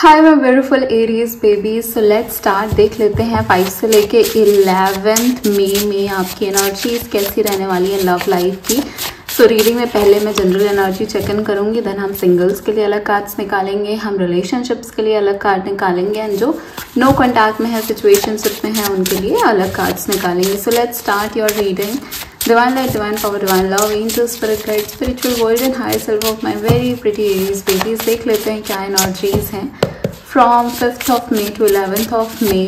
Hi my beautiful Aries babies, so let's start. देख लेते हैं 5 से लेके 11 मई में आपकी एनर्जीज कैसी रहने वाली है लव लाइफ की। सो रीडिंग में पहले मैं जनरल एनर्जी चेक इन करूंगी, देन हम सिंगल्स के लिए अलग कार्ड्स निकालेंगे, हम रिलेशनशिप्स के लिए अलग कार्ड निकालेंगे एंड जो नो कॉन्टैक्ट में है, सिचुएशनशिप में है, उनके लिए अलग कार्ड्स निकालेंगे। So let's start your reading. Divine light, divine power, divine love, angel, spirit guide, spiritual world and higher self of my very pretty Aries babies। देख लेते हैं क्या एनर्जीज हैं from 5th of May to 11th of May।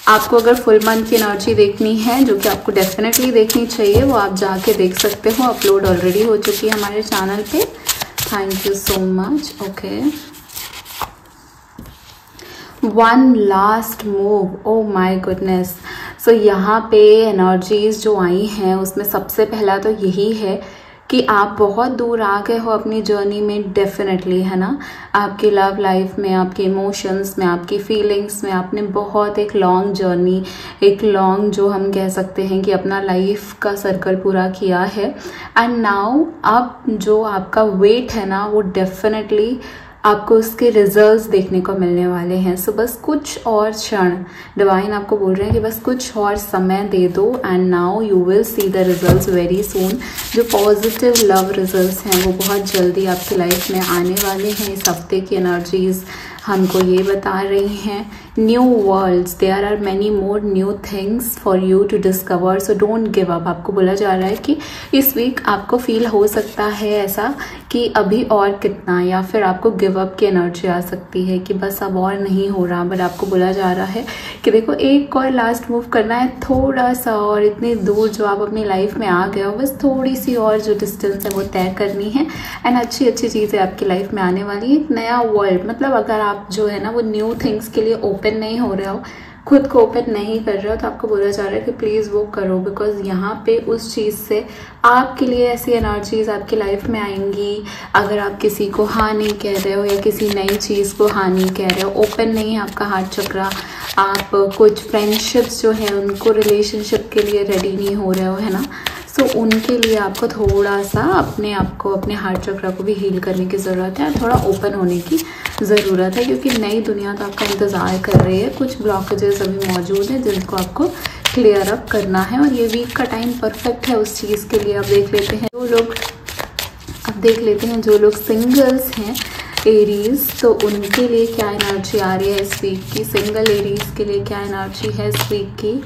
आपको अगर full month की energy देखनी है, जो कि आपको डेफिनेटली देखनी चाहिए, वो आप जाके देख सकते हो। अपलोड ऑलरेडी हो चुकी है हमारे चैनल पे। Thank you so much. Okay, one last move, oh my goodness. So यहाँ पे एनर्जीज जो आई हैं उसमें सबसे पहला तो यही है कि आप बहुत दूर आ गए हो अपनी जर्नी में, डेफिनेटली, है ना। आपकी लव लाइफ में, आपके इमोशंस में, आपकी फीलिंग्स में आपने बहुत एक लॉन्ग जर्नी, एक लॉन्ग जो हम कह सकते हैं कि अपना लाइफ का सर्कल पूरा किया है। एंड नाउ अब जो आपका वेट है ना, वो डेफिनेटली आपको उसके रिजल्ट्स देखने को मिलने वाले हैं। सो बस कुछ और क्षण, डिवाइन आपको बोल रहे हैं कि बस कुछ और समय दे दो and now you will see the results very soon. जो पॉजिटिव लव रिजल्ट्स हैं वो बहुत जल्दी आपकी लाइफ में आने वाले हैं। इस हफ्ते की एनर्जीज हमको ये बता रही हैं, new worlds, there are many more new things for you to discover, so don't give up. आपको बोला जा रहा है कि इस वीक आपको फील हो सकता है ऐसा कि अभी और कितना, या फिर आपको गिव अप की एनर्जी आ सकती है कि बस अब और नहीं हो रहा। बट आपको बोला जा रहा है कि देखो, एक और लास्ट मूव करना है, थोड़ा सा और, इतनी दूर जो आप अपनी लाइफ में आ गए हो, बस थोड़ी सी और जो डिस्टेंस है वो तय करनी है एंड अच्छी अच्छी चीज़ें आपकी लाइफ में आने वाली है। एक नया वर्ल्ड, मतलब अगर आप जो है ना वो न्यू थिंग्स के लिए ओपन नहीं हो रहे हो, खुद को ओपन नहीं कर रहे हो, तो आपको बोला जा रहा है कि प्लीज़ वो करो, बिकॉज यहाँ पे उस चीज़ से आपके लिए ऐसी एनर्जीज आपकी लाइफ में आएंगी। अगर आप किसी को हाँ नहीं कह रहे हो या किसी नई चीज़ को हाँ नहीं कह रहे हो, ओपन नहीं है आपका हार्ट चक्रा, आप कुछ फ्रेंडशिप्स जो है उनको रिलेशनशिप के लिए रेडी नहीं हो रहे हो, है ना। सो उनके लिए आपको थोड़ा सा अपने आप को, अपने हार्ट चक्रा को भी हील करने की ज़रूरत है, थोड़ा ओपन होने की ज़रूरत है, क्योंकि नई दुनिया तो आपका इंतज़ार कर रही है। कुछ ब्लॉकेजेस अभी मौजूद हैं जिनको आपको क्लियर अप करना है और ये वीक का टाइम परफेक्ट है उस चीज़ के लिए। अब देख लेते हैं जो लोग सिंगल्स हैं एरीज, तो उनके लिए क्या एनर्जी आ रही है इस वीक की। सिंगल एरीज के लिए क्या एनर्जी है इस वीक की।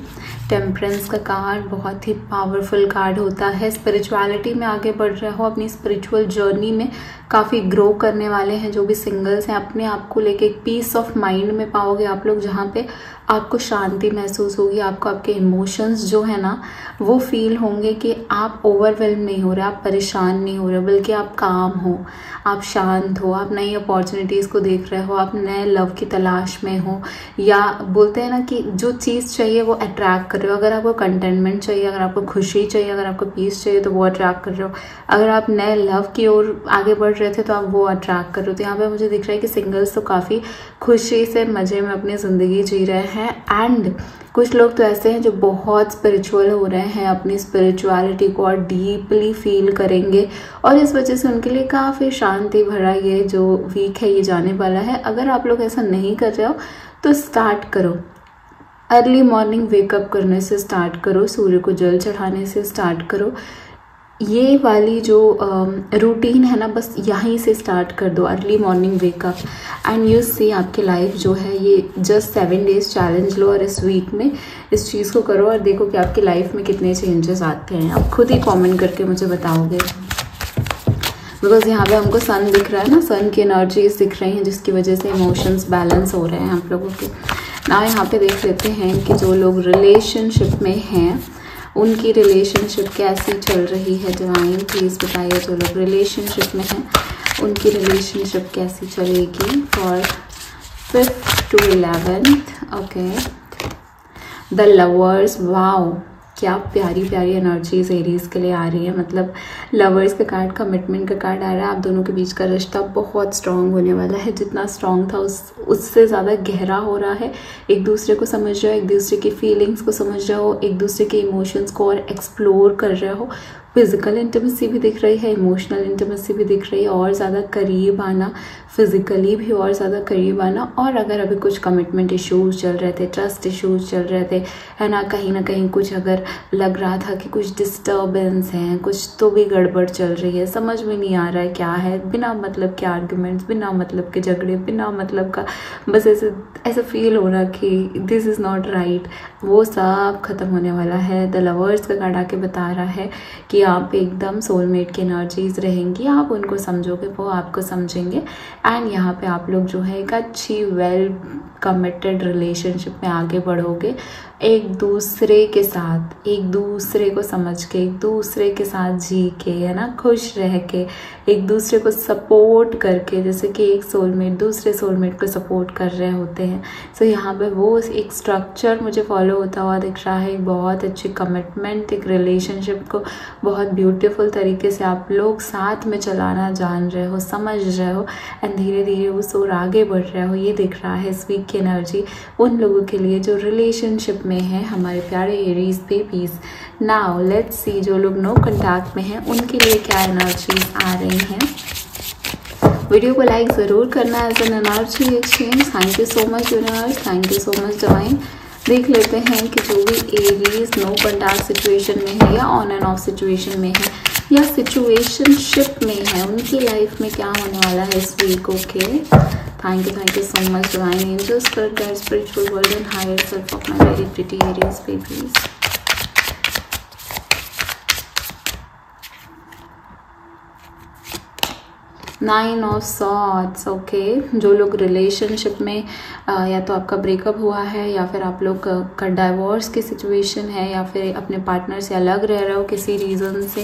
टेम्परेंस का कार्ड बहुत ही पावरफुल कार्ड होता है। स्पिरिचुअलिटी में आगे बढ़ रहे हो, अपनी स्पिरिचुअल जर्नी में काफ़ी ग्रो करने वाले हैं जो भी सिंगल्स हैं। अपने आप को लेके एक पीस ऑफ माइंड में पाओगे आप लोग, जहाँ पे आपको शांति महसूस होगी। आपको आपके इमोशंस जो है ना वो फील होंगे कि आप ओवरवेल्म नहीं हो रहे, आप परेशान नहीं हो रहे, बल्कि आप काम हो, आप शांत हो, आप नई अपॉर्चुनिटीज़ को देख रहे हो, आप नए लव की तलाश में हो, या बोलते हैं ना कि जो चीज़ चाहिए वो अट्रैक्ट कर रहे हो। अगर आपको कंटेनमेंट चाहिए, अगर आपको खुशी चाहिए, अगर आपको पीस चाहिए, तो वो अट्रैक्ट कर रहे हो। अगर आप नए लव की ओर आगे बढ़ रहे थे तो आप वो अट्रैक्ट कर रहे हो। तो यहाँ पे मुझे दिख रहा है कि सिंगल्स तो काफ़ी खुशी से, मज़े में अपनी ज़िंदगी जी रहे हैं। एंड कुछ लोग तो ऐसे हैं जो बहुत स्पिरिचुअल हो रहे हैं, अपनी स्पिरिचुअलिटी को और डीपली फील करेंगे और इस वजह से उनके लिए काफ़ी शांति भरा ये जो वीक है ये जाने वाला है। अगर आप लोग ऐसा नहीं कर रहे हो तो स्टार्ट करो, अर्ली मॉर्निंग वेकअप करने से स्टार्ट करो, सूर्य को जल चढ़ाने से स्टार्ट करो। ये वाली जो रूटीन है ना, बस यहीं से स्टार्ट कर दो, early morning wake up, and you see आपकी लाइफ जो है ये जस्ट 7 डेज चैलेंज लो और इस वीक में इस चीज़ को करो और देखो कि आपकी लाइफ में कितने चेंजेस आते हैं। आप खुद ही कमेंट करके मुझे बताओगे, बिकॉज यहाँ पे हमको सन दिख रहा है ना, सन की एनर्जीज दिख रही हैं जिसकी वजह से इमोशंस बैलेंस हो रहे हैं आप लोगों के। ना यहाँ पे देख लेते हैं कि जो लोग रिलेशनशिप में हैं उनकी रिलेशनशिप कैसी चल रही है। डिवाइन प्लीज़ बताइए, जो लोग रिलेशनशिप में हैं उनकी रिलेशनशिप कैसी चलेगी for 5th to 11th। Okay, the lovers, wow, क्या प्यारी प्यारी एनर्जीज एरीज के लिए आ रही है। मतलब लवर्स का कार्ड, कमिटमेंट का कार्ड आ रहा है। आप दोनों के बीच का रिश्ता बहुत स्ट्रांग होने वाला है, जितना स्ट्रांग था उससे ज़्यादा गहरा हो रहा है। एक दूसरे को समझ रहे हो, एक दूसरे की फीलिंग्स को समझ रहे हो, एक दूसरे के इमोशंस को और एक्सप्लोर कर रहे हो। फिज़िकल इंटीमेसी भी दिख रही है, इमोशनल इंटीमेसी भी दिख रही है, और ज़्यादा करीब आना, फिज़िकली भी और ज़्यादा करीब आना। और अगर अभी कुछ कमिटमेंट इश्यूज़ चल रहे थे, ट्रस्ट इश्यूज़ चल रहे थे, है ना कहीं कुछ अगर लग रहा था कि कुछ डिस्टर्बेंस है, कुछ तो भी गड़बड़ चल रही है, समझ में नहीं आ रहा है क्या है, बिना मतलब के आर्ग्यूमेंट्स, बिना मतलब के झगड़े, बिना मतलब का बस ऐसा फील हो रहा कि दिस इज़ नॉट राइट, वो सब ख़त्म होने वाला है। द लवर्स का कार्ड आके बता रहा है कि आप एकदम सोलमेट की एनर्जीज रहेंगी, आप उनको समझोगे, वो आपको समझेंगे, एंड यहाँ पे आप लोग जो है एक अच्छी वेल कमिटेड रिलेशनशिप में आगे बढ़ोगे, एक दूसरे के साथ, एक दूसरे को समझ के, एक दूसरे के साथ जी के, है ना, खुश रह के, एक दूसरे को सपोर्ट करके, जैसे कि एक सोलमेट दूसरे सोलमेट को सपोर्ट कर रहे होते हैं। सो यहाँ पे वो एक स्ट्रक्चर मुझे फॉलो होता हुआ दिख रहा है, एक बहुत अच्छी कमिटमेंट, एक रिलेशनशिप को बहुत ब्यूटीफुल तरीके से आप लोग साथ में चलाना जान रहे हो, समझ रहे हो, एंड धीरे धीरे उस ओर आगे बढ़ रहे हो। ये दिख रहा है इस वीक की एनर्जी उन लोगों के लिए जो रिलेशनशिप में है, हमारे प्यारे Aries babies. Now let's see जो लोग नो कॉन्टैक्ट में हैं उनके लिए क्या एनर्जीज आ रही हैं। वीडियो को लाइक ज़रूर करना as an energy exchange. Thank you so much universe, thank you so much divine. देख लेते हैं कि जो भी एरीज नो कॉन्टैक्ट सिचुएशन में है या ऑन एंड ऑफ सिचुएशन में है या सिचुएशनशिप में है, उनकी लाइफ में क्या होने वाला है इस week. Okay, thank you so much divine angels for guide spiritual world and higher self of my very pretty Aries babies. Nine of swords. Okay, जो लोग रिलेशनशिप में या तो आपका ब्रेकअप हुआ है या फिर आप लोग का डाइवोर्स की सिचुएशन है या फिर अपने पार्टनर से अलग रह रहे हो किसी रीज़न से,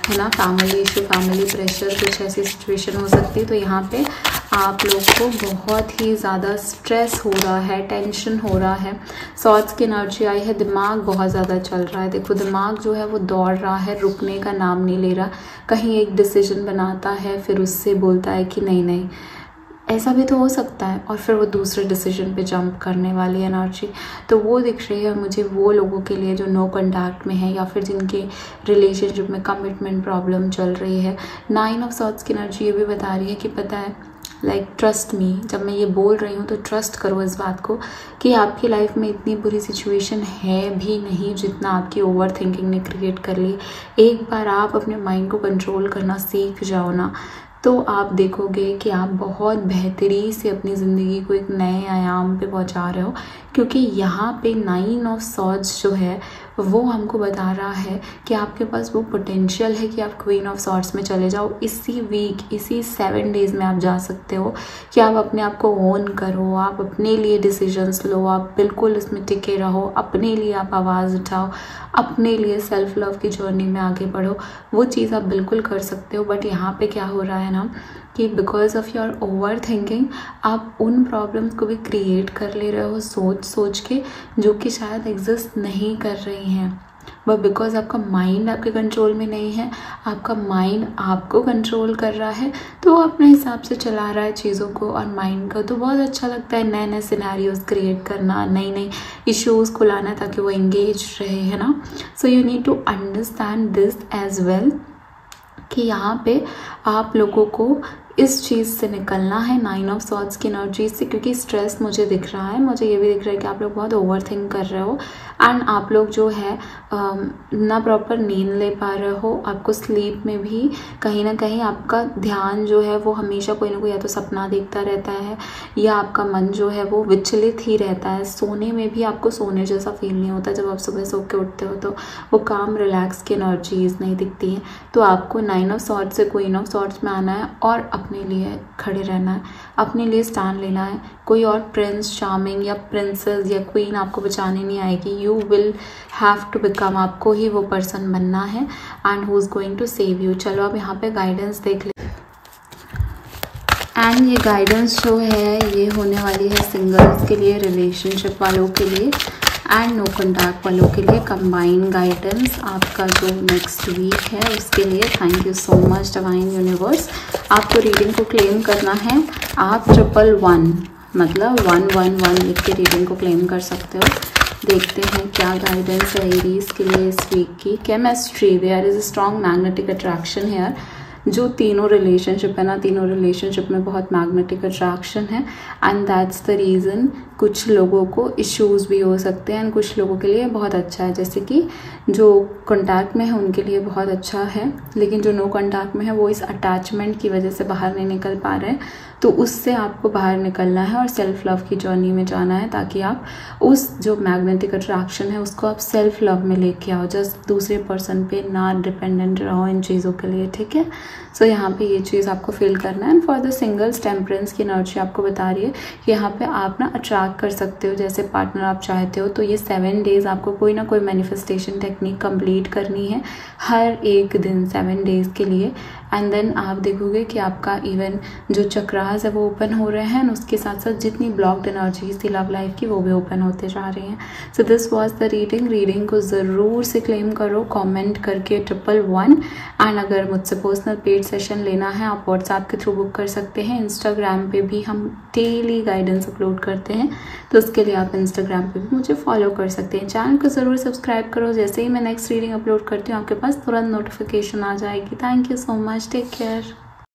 है ना, फैमिली इशू, फैमिली प्रेशर, कुछ ऐसी सिचुएशन हो सकती है। तो यहाँ पे आप लोग को बहुत ही ज़्यादा स्ट्रेस हो रहा है, टेंशन हो रहा है। सॉर्ड्स की एनर्जी आई है, दिमाग बहुत ज़्यादा चल रहा है। देखो दिमाग जो है वो दौड़ रहा है, रुकने का नाम नहीं ले रहा। कहीं एक डिसीजन बनाता है, फिर उससे बोलता है कि नहीं नहीं ऐसा भी तो हो सकता है, और फिर वो दूसरे डिसीजन पे जंप करने वाली एनर्जी तो वो दिख रही है मुझे वो लोगों के लिए जो नो कॉन्टैक्ट में है या फिर जिनके रिलेशनशिप में कमिटमेंट प्रॉब्लम चल रही है। नाइन ऑफ सॉर्ड्स की एनर्जी ये भी बता रही है कि पता है, लाइक ट्रस्ट मी, जब मैं ये बोल रही हूँ तो ट्रस्ट करो इस बात को कि आपकी लाइफ में इतनी बुरी सिचुएशन है भी नहीं जितना आपकी ओवर थिंकिंग ने क्रिएट कर ली। एक बार आप अपने माइंड को कंट्रोल करना सीख जाओ ना, तो आप देखोगे कि आप बहुत बेहतरी से अपनी ज़िंदगी को एक नए आयाम पे पहुंचा रहे हो। क्योंकि यहाँ पे नाइन ऑफ सॉर्ड्स जो है वो हमको बता रहा है कि आपके पास वो पोटेंशियल है कि आप क्वीन ऑफ सॉर्ड्स में चले जाओ। इसी वीक, इसी 7 डेज़ में आप जा सकते हो कि आप अपने आप को ओन करो, आप अपने लिए डिसीजंस लो, आप बिल्कुल उसमें टिके रहो, अपने लिए आप आवाज़ उठाओ, अपने लिए सेल्फ लव की जर्नी में आगे बढ़ो। वो चीज़ आप बिल्कुल कर सकते हो। बट यहाँ पे क्या हो रहा है ना कि because of your over thinking आप उन प्रॉब्लम्स को भी क्रिएट कर ले रहे हो सोच के, जो कि शायद एग्जिस्ट नहीं कर रही हैं। बट बिकॉज आपका माइंड आपके कंट्रोल में नहीं है, आपका माइंड आपको कंट्रोल कर रहा है, तो वो अपने हिसाब से चला रहा है चीज़ों को और माइंड को। तो बहुत अच्छा लगता है नए नए सिनेरियोज क्रिएट करना, नई नई इश्यूज़ को लाना ताकि वो एंगेज रहे, है ना। So you need to understand this as well कि यहाँ पे आप लोगों को इस चीज़ से निकलना है, नाइन ऑफ सॉर्ड्स की एनर्जी से। क्योंकि स्ट्रेस मुझे दिख रहा है, मुझे ये भी दिख रहा है कि आप लोग बहुत ओवर थिंक कर रहे हो एंड आप लोग जो है ना प्रॉपर नींद ले पा रहे हो। आपको स्लीप में भी कहीं ना कहीं आपका ध्यान जो है वो हमेशा कोई ना कोई या तो सपना देखता रहता है या आपका मन जो है वो विचलित ही रहता है। सोने में भी आपको सोने जैसा फील नहीं होता। जब आप सुबह सो के उठते हो तो वो काम रिलैक्स की एनर्जीज नहीं दिखती हैं। तो आपको नाइन ऑफ सॉर्ड्स से क्वीन ऑफ सॉर्ड्स में आना है और अपने लिए खड़े रहना है, अपने लिए स्टैंड लेना है। कोई और प्रिंस चार्मिंग या प्रिंसेस या क्वीन आपको बचाने नहीं आएगी। You will have to become, आपको ही वो पर्सन बनना है and who is going to save you. चलो अब यहाँ पे गाइडेंस देख ले। एंड ये गाइडेंस जो है ये होने वाली है सिंगल्स के लिए, रिलेशनशिप वालों के लिए एंड नो कॉन्टैक्ट वालों के लिए। कंबाइन गाइडेंस आपका जो नेक्स्ट वीक है उसके लिए। Thank you so much divine universe. आपको रीडिंग को क्लेम करना है, आप 111 मतलब 111 लिख के रीडिंग को क्लेम कर सकते हो। देखते हैं क्या गाइडेंस है एरीज के लिए इस वीक की। Chemistry, there is a strong magnetic attraction here. जो तीनों रिलेशनशिप है ना, तीनों रिलेशनशिप में बहुत मैग्नेटिक अट्रैक्शन है एंड दैट्स द रीज़न कुछ लोगों को इश्यूज भी हो सकते हैं एंड कुछ लोगों के लिए बहुत अच्छा है। जैसे कि जो कॉन्टैक्ट में है उनके लिए बहुत अच्छा है, लेकिन जो नो कॉन्टैक्ट में है वो इस अटैचमेंट की वजह से बाहर नहीं निकल पा रहे हैं। तो उससे आपको बाहर निकलना है और सेल्फ लव की जर्नी में जाना है, ताकि आप उस जो मैग्नेटिक अट्रैक्शन है उसको आप सेल्फ लव में लेके आओ। जस्ट दूसरे पर्सन पे ना डिपेंडेंट रहो इन चीज़ों के लिए, ठीक है। सो यहाँ पे ये चीज़ आपको फील करना है। And for the singles, temperance की एनर्जी आपको बता रही है कि यहाँ पे आप ना अट्रैक्ट कर सकते हो जैसे पार्टनर आप चाहते हो। तो ये 7 डेज आपको कोई ना कोई मैनिफेस्टेशन टेक्निक कंप्लीट करनी है हर एक दिन 7 डेज के लिए। एंड देन आप देखोगे कि आपका इवन जो चक्रास है वो ओपन हो रहे हैं, उसके साथ साथ जितनी ब्लॉक्ड एनर्जीज थी लव लाइफ की वो भी ओपन होते जा रही हैं। So this was the reading को ज़रूर से क्लेम करो कमेंट करके 111। एंड अगर मुझसे पर्सनल पेड सेशन लेना है आप व्हाट्सएप के थ्रू बुक कर सकते हैं। इंस्टाग्राम पे भी हम डेली गाइडेंस अपलोड करते हैं, तो उसके लिए आप इंस्टाग्राम पे भी मुझे फॉलो कर सकते हैं। चैनल को ज़रूर सब्सक्राइब करो, जैसे ही मैं नेक्स्ट रीडिंग अपलोड करती हूँ आपके पास तुरंत नोटिफिकेशन आ जाएगी। Thank you so much, take care.